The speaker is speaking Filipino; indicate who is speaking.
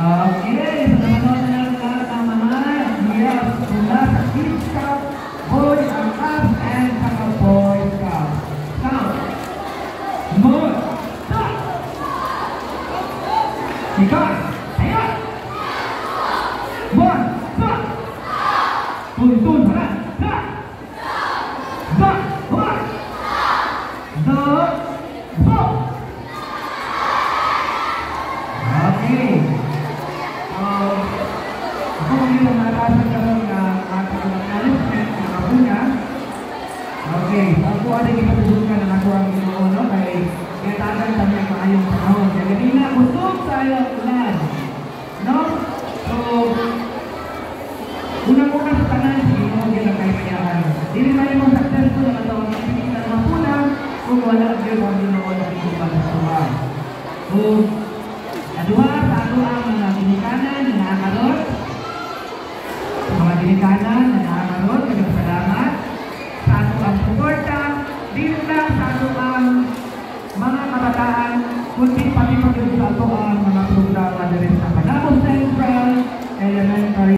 Speaker 1: Okay, sa naman na lahat ng mga yes, mula sa Kids Cup, Boy and Cup, and saka Boy Cup. Count. More. Stop. Because, ayan. One, stop. Tun, para. Stop. Stop. One. Stop. Stop. Okay. Ako ngayon ang natasan ka lang na ating management ng kapunya. Okay. Ako ating ipatutukan na ako ang inoon kay katagan kami ang maayong panahon. Kaya gabi na kusog tayo ulan. No? So, unang-unang sa tanan, sige mo yan ang kaipayahan. Dili man yung successful na matawag ng pinitan ng puna kung wala ang yung inoon sa inyong pagkasuhan. So, kadua, sa ato ang mga binikanan na nakakarot. Sa mga binikanan na nakakarot, salamat. Sa ato ang suporta, dito